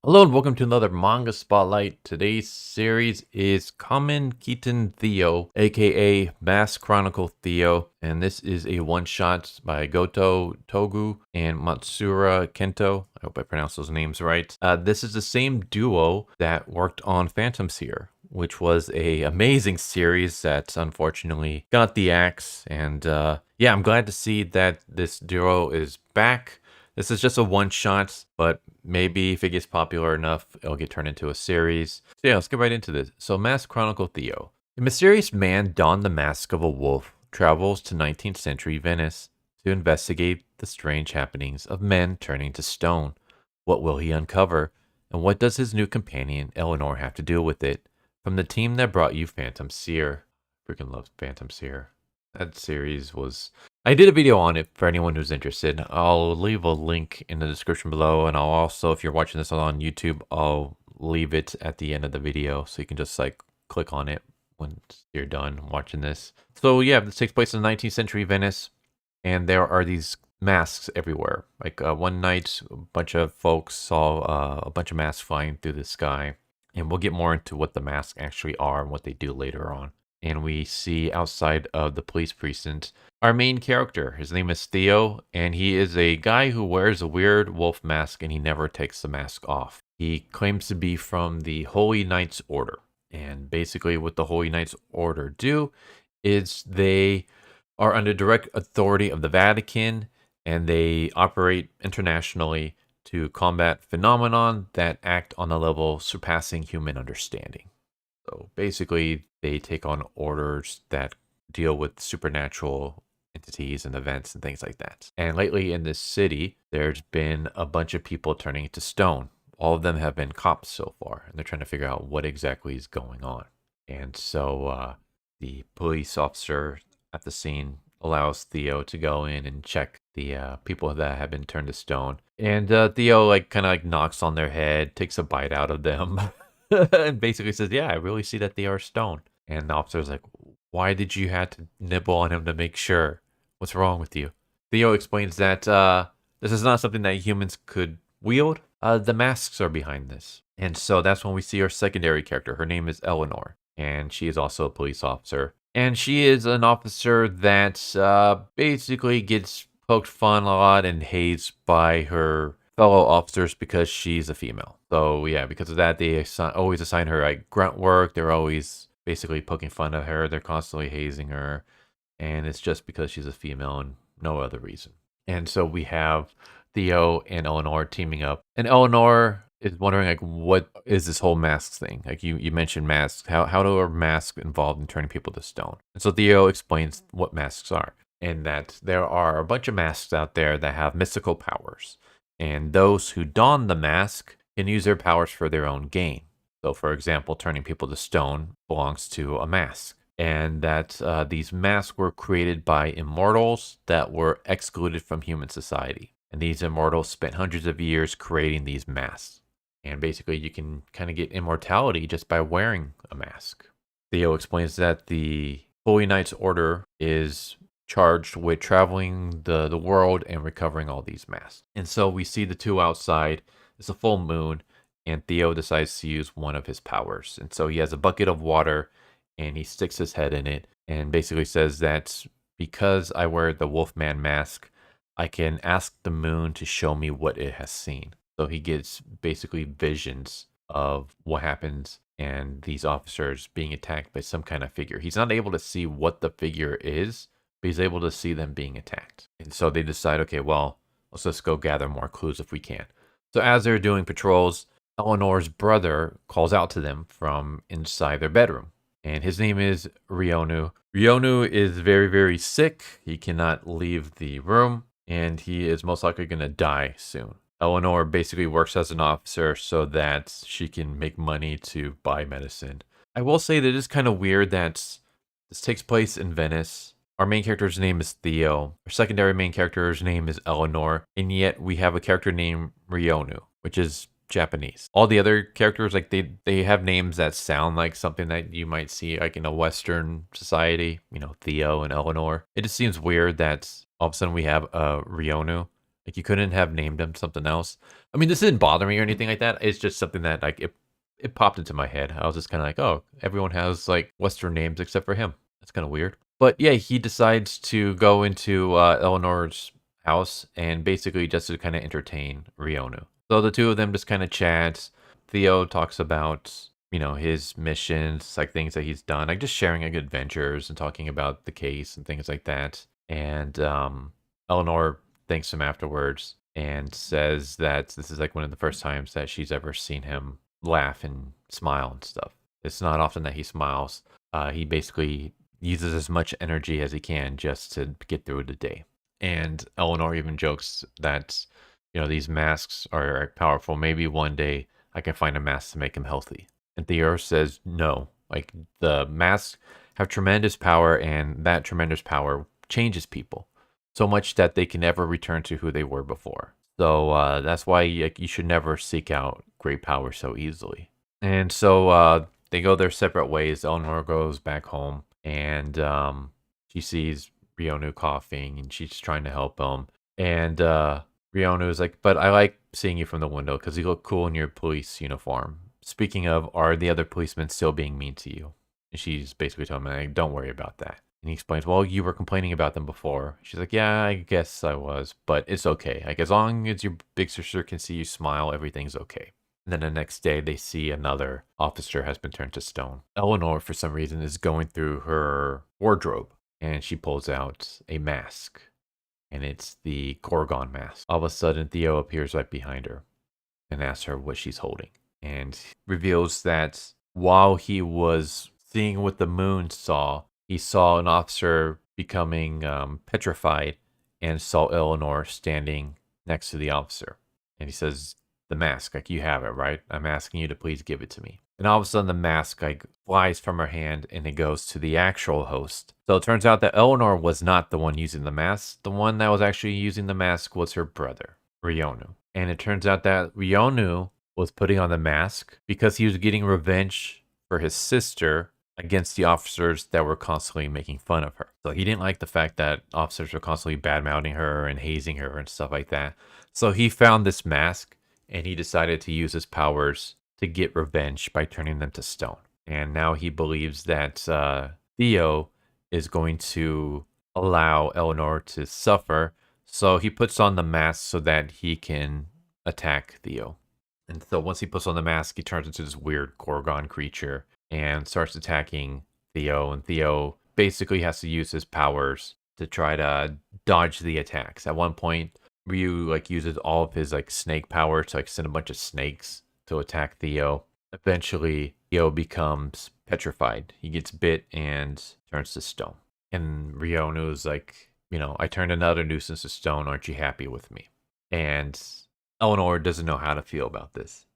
Hello and welcome to another manga spotlight. Today's series is Kamen Kitan Theo, aka Mass Chronicle Theo, and this is a one-shot by Goto Togu and Matsura Kento. I hope I pronounced those names right. This is the same duo that worked on Phantom Seer, which was a amazing series that unfortunately got the axe. And yeah, I'm glad to see that this duo is back. This is just a one shot, but maybe if it gets popular enough, it'll get turned into a series. So yeah, let's get right into this. So Mask Chronicle Theo. A mysterious man donned the mask of a wolf, travels to 19th century Venice to investigate the strange happenings of men turning to stone. What will he uncover? And what does his new companion, Eleanor, have to do with it? From the team that brought you Phantom Seer. Freaking love Phantom Seer. That series was I did a video on it for anyone who's interested. I'll leave a link in the description below, and I'll also, if you're watching this on YouTube, I'll leave it at the end of the video so you can just like click on it when you're done watching this. So yeah, this takes place in 19th century Venice, and there are these masks everywhere. Like one night, a bunch of folks saw a bunch of masks flying through the sky, and we'll get more into what the masks actually are and what they do later on. And we see outside of the police precinct our main character. His name is Theo, and he is a guy who wears a weird wolf mask and he never takes the mask off. He claims to be from the Holy Knights Order. And basically, what the Holy Knights Order do is they are under direct authority of the Vatican and they operate internationally to combat phenomenon that act on a level surpassing human understanding. So basically, they take on orders that deal with supernatural entities and events and things like that. And lately in this city, there's been a bunch of people turning to stone. All of them have been cops so far, and they're trying to figure out what exactly is going on. And so the police officer at the scene allows Theo to go in and check the people that have been turned to stone. And Theo kind of knocks on their head, takes a bite out of them. And basically says, yeah, I really see that they are stoned. And the officer's like, why did you have to nibble on him to make sure? What's wrong with you? Theo explains that this is not something that humans could wield. The masks are behind this. And so that's when we see our secondary character. Her name is Eleanor, and she is also a police officer. And she is an officer that basically gets poked fun a lot and hazed by her fellow officers because she's a female. So yeah, because of that, they always assign her like grunt work. They're always basically poking fun at her. They're constantly hazing her, and it's just because she's a female and no other reason. And so we have Theo and Eleanor teaming up, and Eleanor is wondering like, what is this whole mask thing? Like you mentioned masks. How do our masks involved in turning people to stone? And so Theo explains what masks are, and that there are a bunch of masks out there that have mystical powers. And those who don the mask can use their powers for their own gain. So, for example, turning people to stone belongs to a mask. And that these masks were created by immortals that were excluded from human society. And these immortals spent hundreds of years creating these masks. And basically, you can kind of get immortality just by wearing a mask. Theo explains that the Holy Knights Order is charged with traveling the world and recovering all these masks. And so we see the two outside. It's a full moon, and Theo decides to use one of his powers. And so he has a bucket of water, and he sticks his head in it, and basically says that because I wear the Wolfman mask, I can ask the moon to show me what it has seen. So he gets basically visions of what happens and these officers being attacked by some kind of figure. He's not able to see what the figure is, but he's able to see them being attacked. And so they decide, okay, well, let's just go gather more clues if we can. So as they're doing patrols, Eleanor's brother calls out to them from inside their bedroom. And his name is Rionu. Rionu is very, very sick. He cannot leave the room, and he is most likely going to die soon. Eleanor basically works as an officer so that she can make money to buy medicine. I will say that it is kind of weird that this takes place in Venice. Our main character's name is Theo. Our secondary main character's name is Eleanor. And yet we have a character named Rionu, which is Japanese. All the other characters, like they have names that sound like something that you might see like in a Western society, Theo and Eleanor. It just seems weird that all of a sudden we have Rionu Like, you couldn't have named him something else. I mean, this didn't bother me or anything like that. It's just something that, like, it popped into my head. I was just kind of like, oh, everyone has, like, Western names except for him. That's kind of weird. But yeah, he decides to go into Eleanor's house and basically just to kind of entertain Rionu. So the two of them just kind of chat. Theo talks about, his missions, like things that he's done, like just sharing like adventures and talking about the case and things like that. And Eleanor thanks him afterwards and says that this is like one of the first times that she's ever seen him laugh and smile and stuff. It's not often that he smiles. He basically uses as much energy as he can just to get through the day. And Eleanor even jokes that, these masks are powerful. Maybe one day I can find a mask to make him healthy. And Theo says no. Like, the masks have tremendous power, and that tremendous power changes people so much that they can never return to who they were before. So that's why you should never seek out great power so easily. And so they go their separate ways. Eleanor goes back home, and she sees Rionu coughing, and she's trying to help him. And Rionu is like, but I like seeing you from the window because you look cool in your police uniform. Speaking of, are the other policemen still being mean to you? And she's basically telling me, like, don't worry about that. And he explains, well, you were complaining about them before. She's like, yeah, I guess I was, but it's okay. Like, as long as your big sister can see you smile, everything's okay. And then the next day, they see another officer has been turned to stone. Eleanor, for some reason, is going through her wardrobe, and she pulls out a mask, and it's the Gorgon mask. All of a sudden, Theo appears right behind her and asks her what she's holding, and reveals that while he was seeing what the moon saw, he saw an officer becoming petrified and saw Eleanor standing next to the officer. And he says, the mask, like, you have it, right? I'm asking you to please give it to me. And all of a sudden, the mask like flies from her hand and it goes to the actual host. So it turns out that Eleanor was not the one using the mask. The one that was actually using the mask was her brother, Rionu. And it turns out that Rionu was putting on the mask because he was getting revenge for his sister against the officers that were constantly making fun of her. So he didn't like the fact that officers were constantly bad-mouthing her and hazing her and stuff like that. So he found this mask and he decided to use his powers to get revenge by turning them to stone. And now he believes that Theo is going to allow Eleanor to suffer. So he puts on the mask so that he can attack Theo. And so once he puts on the mask, he turns into this weird Gorgon creature and starts attacking Theo. And Theo basically has to use his powers to try to dodge the attacks. At one point, Ryu uses all of his snake power to send a bunch of snakes to attack Theo. Eventually, Theo becomes petrified. He gets bit and turns to stone. And Rionu is like, I turned another nuisance to stone. Aren't you happy with me? And Eleanor doesn't know how to feel about this.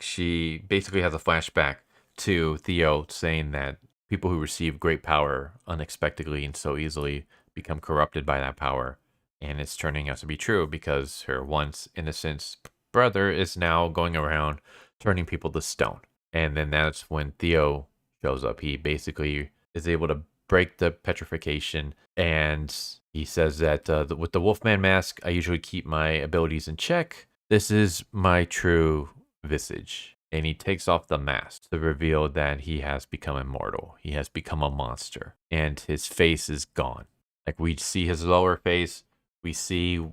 She basically has a flashback to Theo saying that people who receive great power unexpectedly and so easily become corrupted by that power. And it's turning out to be true because her once innocent brother is now going around turning people to stone. And then that's when Theo shows up. He basically is able to break the petrification, and he says that with the Wolfman mask, I usually keep my abilities in check. This is my true visage. And he takes off the mask to reveal that he has become immortal. He has become a monster, and his face is gone. We see his lower face, we see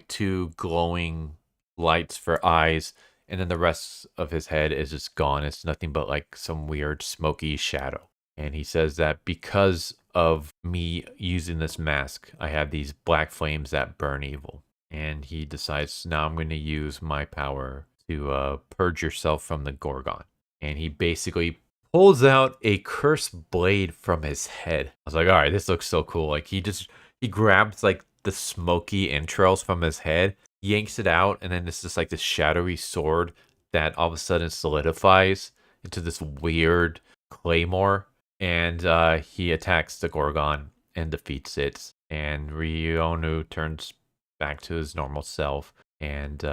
two glowing lights for eyes, and then the rest of his head is just gone. It's nothing but some weird smoky shadow. And he says that because of me using this mask, I have these black flames that burn evil. And he decides, now I'm going to use my power to purge yourself from the Gorgon. And he basically pulls out a cursed blade from his head. I was like, all right, this looks so cool. He grabs the smoky entrails from his head, yanks it out, and then it's just this shadowy sword that all of a sudden solidifies into this weird claymore. And he attacks the Gorgon and defeats it. And Rionu turns back to his normal self. And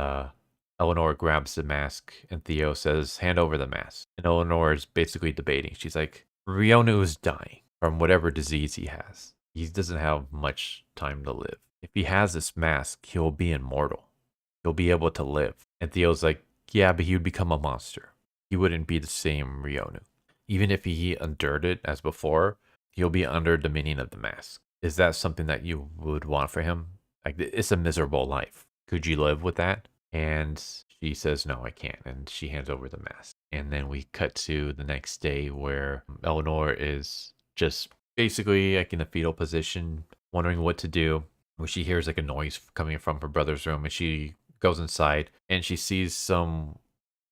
Eleanor grabs the mask, and Theo says, hand over the mask. And Eleanor is basically debating. She's like, Rionu is dying from whatever disease he has. He doesn't have much time to live. If he has this mask, he'll be immortal. he'll be able to live. And Theo's like, yeah, but he would become a monster. He wouldn't be the same Ryonu. Even if he endured it as before, he'll be under dominion of the mask. Is that something that you would want for him? Like, it's a miserable life. Could you live with that? And she says, no, I can't. And she hands over the mask. And then we cut to the next day where Eleanor is just basically like in a fetal position, wondering what to do. Where she hears like a noise coming from her brother's room, and she goes inside and she sees some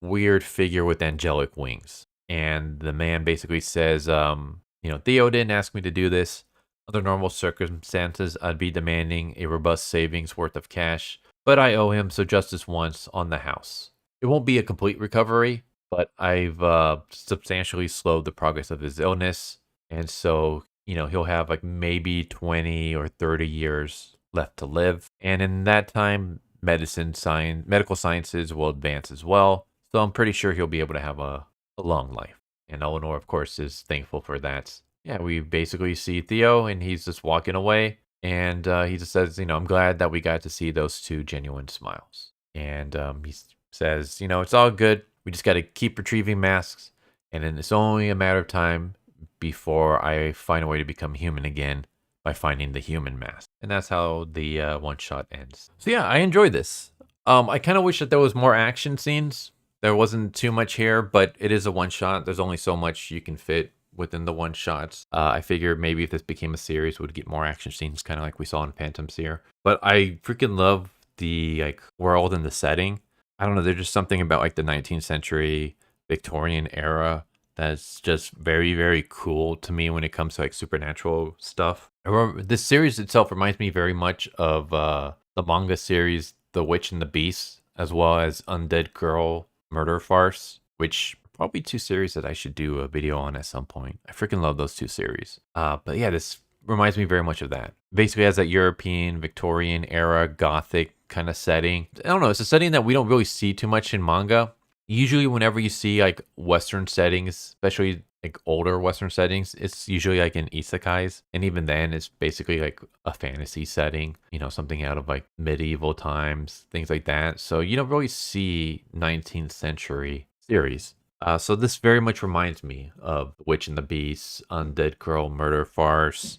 weird figure with angelic wings. And the man basically says, Theo didn't ask me to do this. Under normal circumstances, I'd be demanding a robust savings worth of cash, but I owe him so justice once on the house. It won't be a complete recovery, but I've substantially slowed the progress of his illness. And so, he'll have like maybe 20 or 30 years left to live. And in that time, medical sciences will advance as well. So I'm pretty sure he'll be able to have a long life. And Eleanor, of course, is thankful for that. Yeah, we basically see Theo, and he's just walking away. And he just says, I'm glad that we got to see those two genuine smiles. And he says, it's all good. We just got to keep retrieving masks. And then it's only a matter of time before I find a way to become human again by finding the human mask. And that's how the one shot ends. So yeah, I enjoyed this. I kind of wish that there was more action scenes. There wasn't too much here, but it is a one shot. There's only so much you can fit within the one shots. I figured maybe if this became a series, we'd get more action scenes, kind of like we saw in Phantom Seer. But I freaking love the like world and the setting. I don't know, there's just something about like the 19th century Victorian era that's just very, very cool to me when it comes to like supernatural stuff. I remember, this series itself reminds me very much of the manga series The Witch and the Beast, as well as Undead Girl Murder Farce, which probably two series that I should do a video on at some point. I freaking love those two series. But yeah, this reminds me very much of that. Basically has that European, Victorian era, Gothic kind of setting. I don't know, it's a setting that we don't really see too much in manga. Usually whenever you see like Western settings, especially like older Western settings, it's usually like in isekais. And even then it's basically like a fantasy setting, something out of like medieval times, things like that. So you don't really see 19th century series. So this very much reminds me of Witch and the Beast, Undead Girl Murder Farce,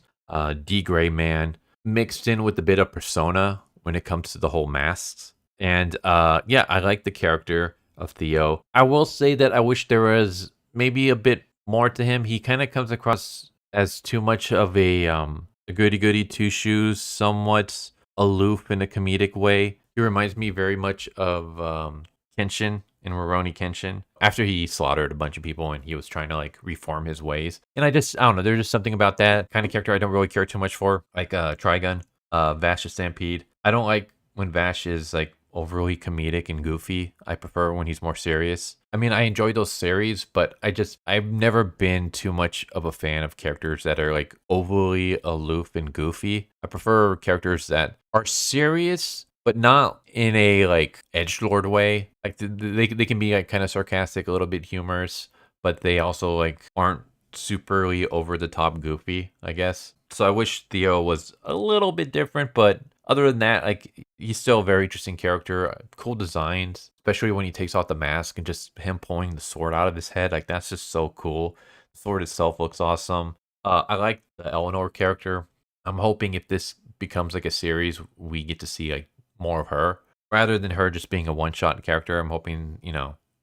D Gray Man, mixed in with a bit of Persona when it comes to the whole masks. And yeah, I like the character of Theo. I will say that I wish there was maybe a bit more to him. He kind of comes across as too much of a goody-goody two-shoes, somewhat aloof in a comedic way. He reminds me very much of Kenshin in Rurouni Kenshin, after he slaughtered a bunch of people and he was trying to like reform his ways. And I don't know, there's just something about that kind of character I don't really care too much for, like Trigun, Vash the Stampede. I don't like when Vash is like overly comedic and goofy. I prefer when he's more serious. I mean, I enjoy those series, but I've never been too much of a fan of characters that are like overly aloof and goofy. I prefer characters that are serious, but not in a like edgelord way. Like they can be like kind of sarcastic, a little bit humorous, but they also like aren't superly over the top goofy, I guess. So I wish Theo was a little bit different, but other than that, like he's still a very interesting character. Cool designs, especially when he takes off the mask and just him pulling the sword out of his head. Like that's just so cool. The sword itself looks awesome. I like the Eleanor character. I'm hoping if this becomes like a series, we get to see like more of her rather than her just being a one-shot character. I'm hoping,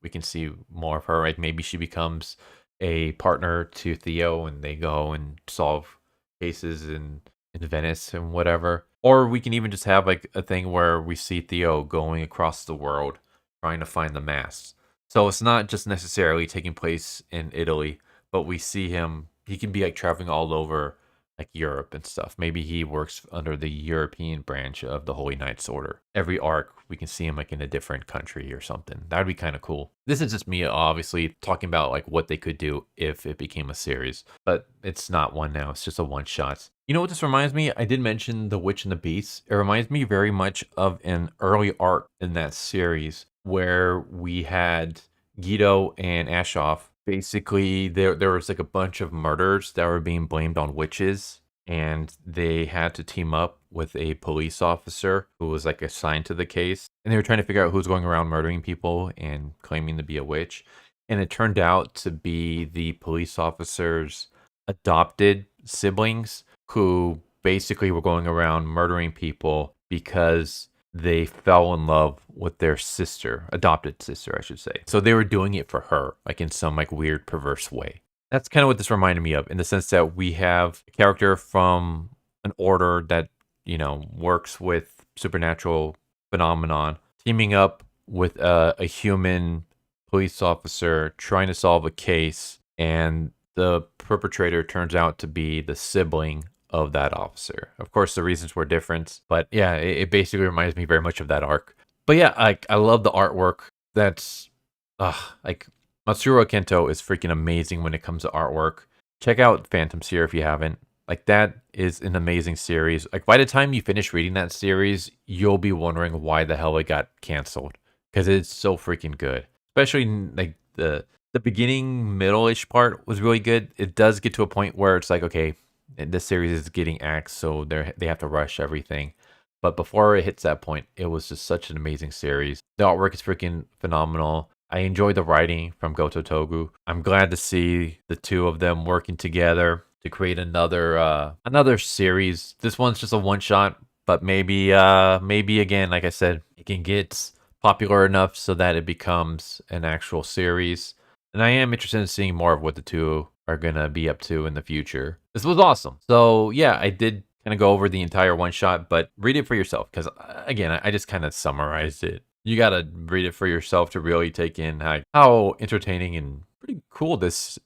we can see more of her. Like maybe she becomes a partner to Theo and they go and solve cases in Venice and whatever. Or we can even just have like a thing where we see Theo going across the world trying to find the masks. So it's not just necessarily taking place in Italy, but we see him, he can be like traveling all over like Europe and stuff. Maybe he works under the European branch of the Holy Knights Order. Every arc, we can see him like in a different country or something. That would be kind of cool. This is just me obviously talking about like what they could do if it became a series, but it's not one now. It's just a one shot. You know what this reminds me? I did mention The Witch and the Beast. It reminds me very much of an early arc in that series where we had Guido and Ashoff. Basically, there was like a bunch of murders that were being blamed on witches. and they had to team up with a police officer who was like assigned to the case. And they were trying to figure out who's going around murdering people and claiming to be a witch. And it turned out to be the police officer's adopted siblings who basically were going around murdering people because they fell in love with their sister, adopted sister, I should say. So they were doing it for her, like in some like weird perverse way. That's kind of what this reminded me of, in the sense that we have a character from an order that, you know, works with supernatural phenomenon, teaming up with a human police officer trying to solve a case, and the perpetrator turns out to be the sibling of that officer. Of course, the reasons were different, but yeah, it basically reminds me very much of that arc. But yeah, I love the artwork. That's like Matsuro Kento is freaking amazing when it comes to artwork. Check out Phantom Seer if you haven't. Like, that is an amazing series. Like, by the time you finish reading that series, you'll be wondering why the hell it got canceled, because it's so freaking good. Especially like the beginning, middle-ish part was really good. It does get to a point where it's like, okay, this series is getting axed, so they have to rush everything. But before it hits that point, it was just such an amazing series. The artwork is freaking phenomenal. I enjoy the writing from Goto Togu. I'm glad to see the two of them working together to create another series. This one's just a one shot, but maybe again, like I said, it can get popular enough so that it becomes an actual series. And I am interested in seeing more of what the two are gonna be up to in the future. This was awesome. So yeah, I did kind of go over the entire one shot, but read it for yourself, because again, I just kind of summarized it. You gotta read it for yourself to really take in how entertaining and pretty cool this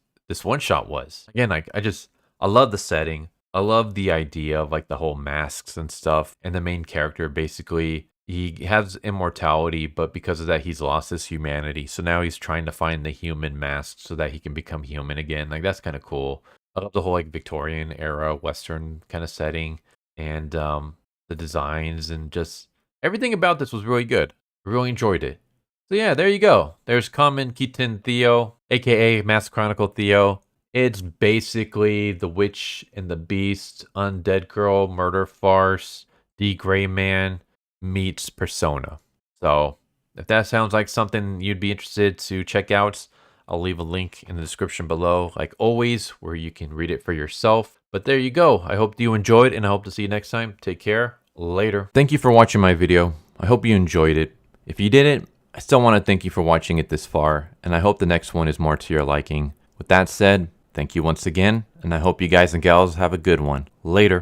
one shot was. Again, I love the setting. I love the idea of like the whole masks and stuff. And the main character, basically, he has immortality, but because of that, he's lost his humanity. So now he's trying to find the human mask so that he can become human again. Like, that's kind of cool. I love the whole like Victorian era Western kind of setting, and the designs and just everything about this was really good. I really enjoyed it. So yeah, there you go. There's Kamen Kitan Theo, aka Mask Chronicle Theo. It's basically The Witch and the Beast, Undead Girl, Murder Farce, The Gray Man meets Persona. So if that sounds like something you'd be interested to check out, I'll leave a link in the description below, like always, where you can read it for yourself. But there you go. I hope you enjoyed, and I hope to see you next time. Take care. Later. Thank you for watching my video. I hope you enjoyed it. If you didn't, I still want to thank you for watching it this far, and I hope the next one is more to your liking. With that said, thank you once again, and I hope you guys and gals have a good one. Later.